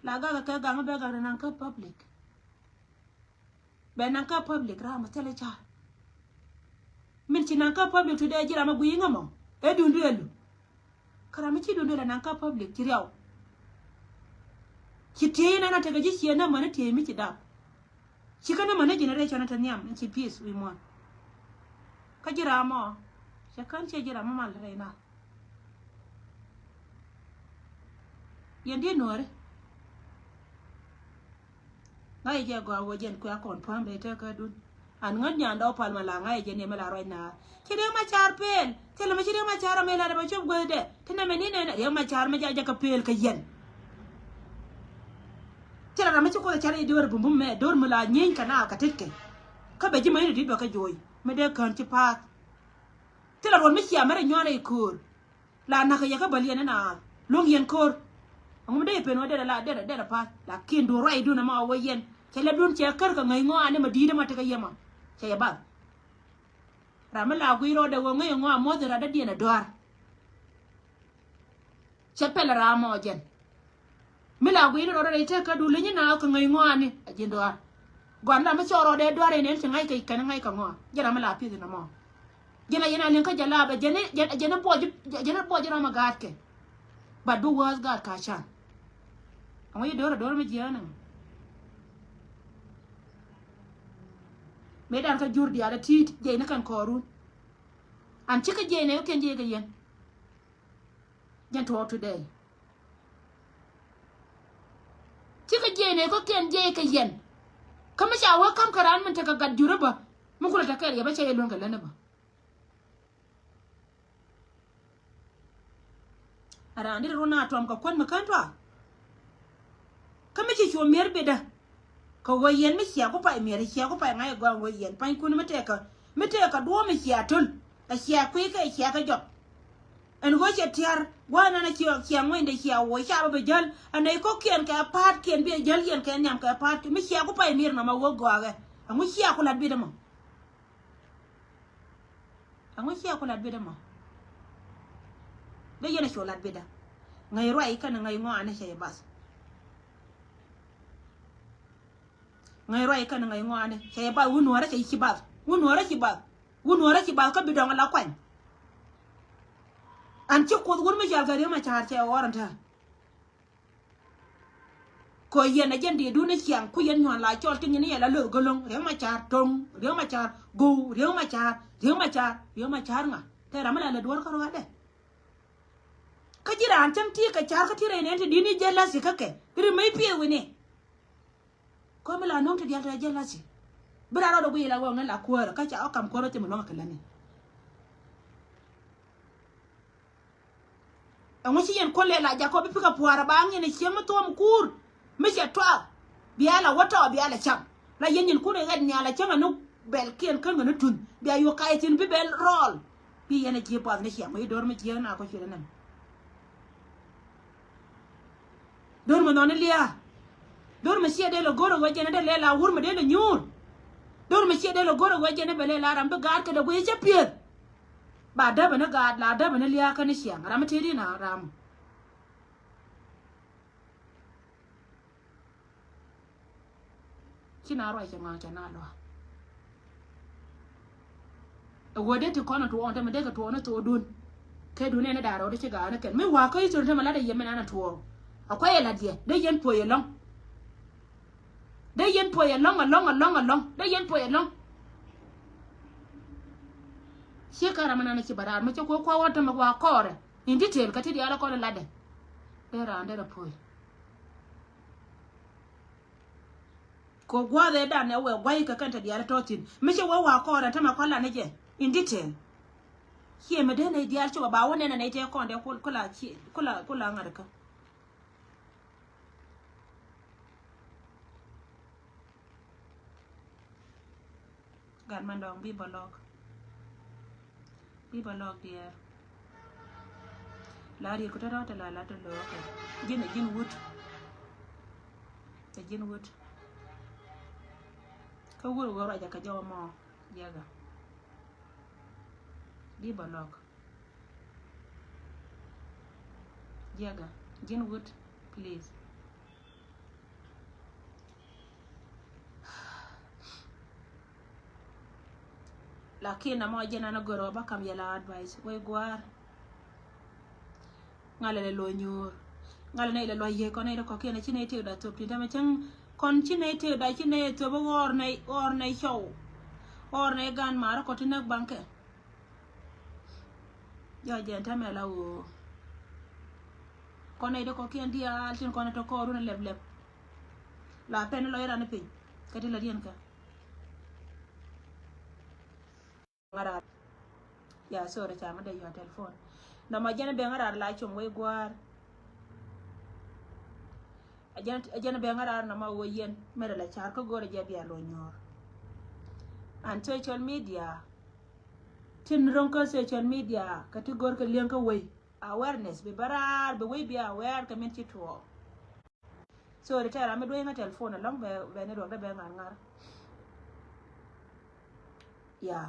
la ga ka ga be ga nan ka public be nan ka public rama tele cha min ci nan ka public to de jira ma guyi ngamo e dundu elu kara mi ci dundu la nan ka public ci rew ci teyina na taga ji ci na mana te mi ci da ci kana mana generation ta niam ci peace we mon ka jira mo kan ce jira mal reina yende nore ngai je go wojen ko akon pambe te ka dun an ngan nya ndo palma la ngai je ne mala roina kide ma char pel tele ma kide ma char me la ba chob go de tena me ni ne ya ma char ma ja ka pel ka yen tele ra ma ci ko char e dor bum me dor mala nyen kana ka tekke ka be ji mai di do ka joy me de kan ci pa tela ron mi chia mara nyona ikur la na ka yaka bali na long yen kor ngum de pe no de la de pa la kin do rai du na ma wo yen kele dun che kar ka ngai ngo ane ma di de ma te ka yema che ya ba rama la gu ro de wo ngai ngo mo de ra de na dor che pe la ra mo jen mi la gu ro de te ka du le ni na ka ngai ngo ane a jen dor gwan la ma choro de dor ne che ngai kai kan ngai ka ngo jera ma la pi de na mo jena len ka jala ba jena boji rama gat ke but do was gat ka chan amoy dor mi jena me dan ka jurdi ada tit jena kan korun an chika jena ken je ga yen jen to today chika jena ko ken je ka yen kama sha wa kam karan mun ta ka gad juraba mun kula ta kai ya ba ce lon ga lana ba ara andir rona tom ka kon makantwa kama ci cho mer beda ka wayen mi xiya ko pa mer xiya ko pa ngai gwa wayen pan kun mete ka do mi xiya tul a xiya ku ka xiya ka job en go che tiar wana na xiya ngoi de xiya wo xiya ba jal anai ko kien ka pat kien be jal yen ka nyam ka pat mi xiya ko pa mer na ma wo gwa ga amu xiya ko lat beda mo amu xiya ko lat beda mo da yana sholat beda ngai roi kana ngai ngo ana shay bas ngai roi kana ngai ngo ana shay ba wunu wara shay kibab wunu wara kibab ka bidon la kwan an ci ko gur mi jar gare ma char che waranta ko yana jende du na kyang ku yan nyon la chol tin ni la lo golong re ma char tong re ma char go re ma char nga te ramala la duwar karo ade kajira antam ti ka char ka tire ne ti dini jealousy kake iri mai pie wene ko mala non ti dialta jealousy bra ro do bu ila wona la kwara ka cha akam ko ro ti mo kala ni anwo ci yen kolle la ja ko bi pika puara ba ngene ci mo to mkur mi je to biala wata biala cham la yen ku ne gad nyala chama no bel ken kan ngana tun bi ayo kaitin bi bel roll bi yene ci pa ne ci mo dor mi ci na ko ci nan dor mo non liya dor mo sie de lo goro waje ne de le la wur mo de nyur dor mo sie de lo goro waje ne bele la ram be gar ka de go ye pier ba da bana ga la da bana liya ka ne siang ram te di na ram kina ro ke ma ke na lo wode ti kono to on te me de ka to on to dun ke dun ne da ro de ga na ken me wa ka yi to te mala de yeme na to akwai la die de yen po ye long de yen po ye long de yen po ye long shekara mana na ci barar ma ci ko kwa wata ma wa kore in detail ka ti di ala ko la de era ande da po ko gwa de da ne we gwai ka kanta di ala totin mi ci wa kore ta ma kwalla ne je in detail hiye me de ne di ala ci ba wona ne te ko de kula ngarka gan man dong bi bolok đi bà lọc địa là đi có đó là tôi lừa cái gin wood cái gin wood cái wood gọi là cái giò mò dạ ga đi bà lọc dạ ga gin wood please lakini na moja na goro ba kam yala advice we gwar ngale le lo nyor ngale ne le lo ye ko ne ko kene chine te da to pinda ma chang kon chine te da chine to bo or ne show or ne gan mara ko tine banke yo jenta me la wo ko ne ko kene dia tin ko ne to ko ru ne leb la pen lo yara ne pin kati la dien ka ngara ya sorry chama de yo telephone na ma jana be ngara la chum we gwar ajana be ngara na ma wo yen mere la char ko gore je bi alo nyor an social media tin ron ko social media ka ti gor ka len ka we awareness be barar be we be aware ka men ti to so de tara me do nga telephone long be ne do be ngar ya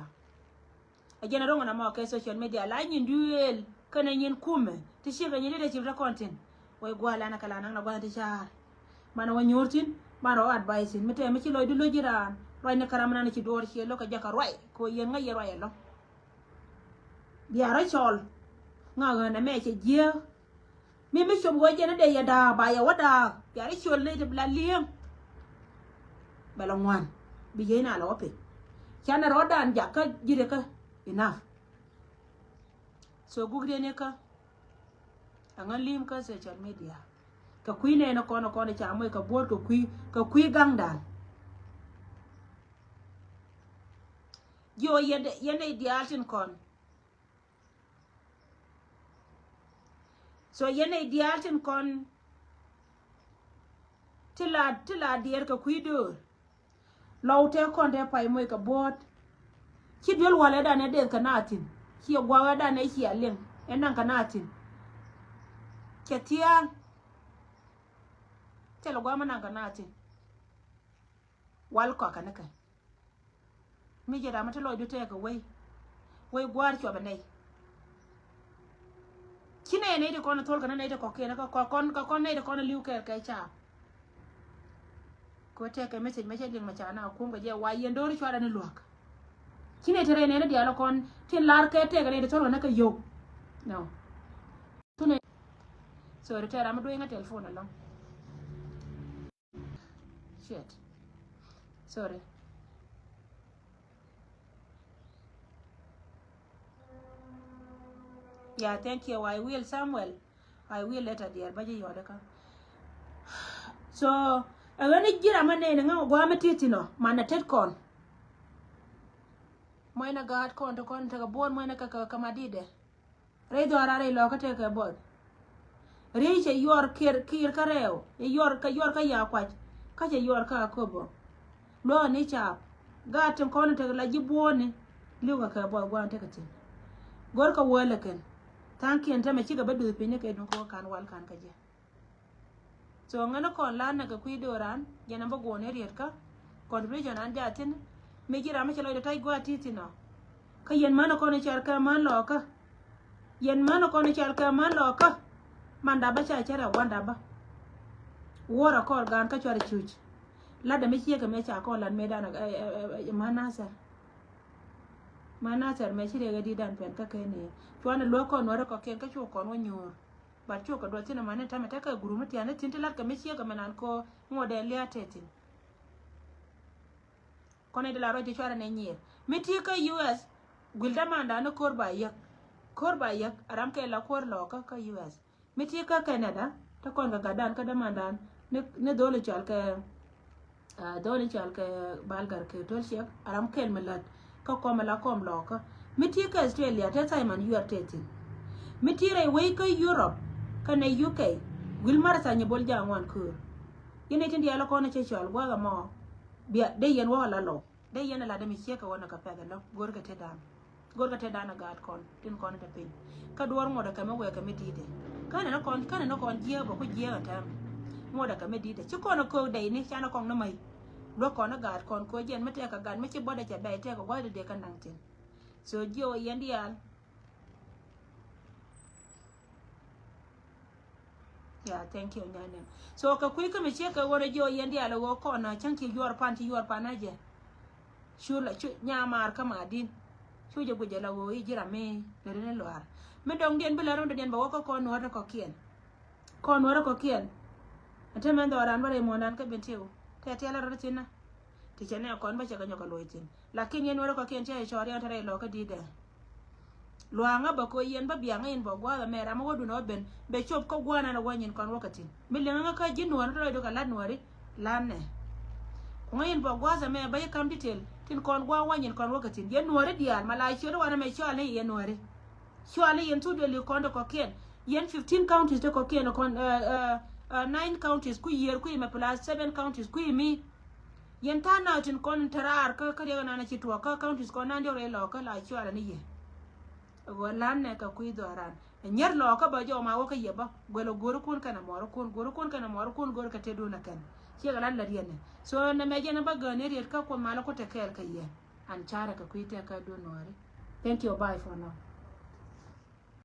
ajana ronga na ma ke social media la nyin duel kana nyin kume ti shiga nyin de chibra content way gwala na kala na gwala ti char mana wa nyortin mana wa advice mi te mi ci loy du lo jiran roy na karam na ci door ci lo ka jaka roy ko yen nga yero yelo biara chol nga na me ci je mi chom go jena de ya da ba ya wada biara chol ne de bla liem bala ngwan bi je na lo pe kana rodan jaka jire ka enough so gugre ne ka angan lim ka social media ka kui ne na kono cha moy ka bor ka kui gangdan yo yene idealtin kon so yene idealtin kon tila dier ka kui do lawte kon de pay moy ka bot ki dol wala da ne de kanatin ki gwa da ne ki alen enan kanatin ketia telo gwa manan kanatin wal ko kanaka mi jeda mata lo du te ka way gwar cho banai kine ne de kono tol kana ne de ko kene ko kon ne de kono liu ke cha ko te ka message din ma cha na ko ga je wayen do ri cho da ne luak kine tere ne de ala kon tin lar ke te ga ne de tol na ka yo no tune so de tera ma do nga telephone along shit sorry yeah thank you I will Samuel I will later dear baje yoda ka so agani jira mane nga gwa matitino mana tet kon moyna gad kon to kon ta bon moyna ka kamadide redo arare lo ka te ka bod reche yor kir kareo yor ka ya kwat ka je yor ka kobo lo ni cha gatin kon ta la jibone liuga ka bo gwan ta katin gor ka wala ken tanki enta me ci gaba du pinye ke don ko kan wal kan ka je so ngana kon la na ka kuidoran yana ba gone riet ka contribution an jatin me jira ma chalo tai gwa titino ka yen mana kon char ka man lo ka yen mana kon char ka man lo ka manda ba cha chara wanda ba wora kor gan ka chara chuch la da me ci ka me cha ko lan me dana manasar me chire ga didan pen ka kene tuana lo ko nore ko ken ka chu ko no nyor ba chu ko do tina mane ta meta ka guru mati ane tinta ka me chia ka manan ko ngode le atetin kone de la roje chara ne nyir miti ka US gulda manda no kor ba yak aram ke la kor lo ka US miti ka Canada ta kon ga gadan ka da mandan ne dole chal ka balgar ke tol chek aram ken melat ka komala kom lo ka miti ka Australia ta Simon you are taking miti rai wai ka Europe ka na UK gul mar sa nye bol jangwan kur yene tin dia la ko na che chal gwa ga mo bia de yen wala lo de yen la de mi che ka wona ka pega lo gor ka te dam gor ka te dana gat kon tin kon ta pin ka duor ngoda ka me we ka me dide kana no kon je bo ko je ta ngoda ka me dide ci kono ko dai ni chana kon na mai do kon na gat kon ko jen mete ka gan me ci boda cha dai te ko wa de ka nang tin so jo yendial yeah thank you nyane so ka kui ka me che ka wore jo yendial wo ko na chan ki yor pan na je shula chu nyamar ka ma din chu je guje la wo i jira me ne loar me dong den bela ron den ba ko no ko kien ate men do ran bare mo nan ka bentiu te la ro tina ti chene kon ba che ka nyoka loitin lakini en wore ko kien che chori on tare lo ka dide luanga ba ko yen ba bianga in bo gwa me ra mo du no ben be chop ko gwana na wanyin kon wakatin milenga ka jinu wan ro do ka lad nuari lane ko ngayin bo gwa za me ba ye kam detail tin kon gwa wanyin kon wakatin yen nuari dial mala chiro wana me chale yen nuari chale yen tu de li kon ko kien yen 15 counties de ko kien kon 9 counties ku yer ku me plus 7 counties ku mi yen ta na tin kon tarar ka ka de na ci to ka counties ko na ndore lo ka la chale ni ye golan ne ka kuido aran nyer lo ka ba jo ma wo ka yeba golo goro kun kana moro kun goro ka tedu na kan ci galan la diene so na me jena ba gane riet ka ko mala ko te kel ka ye an chara ka kuite ka do nore thank you bye for now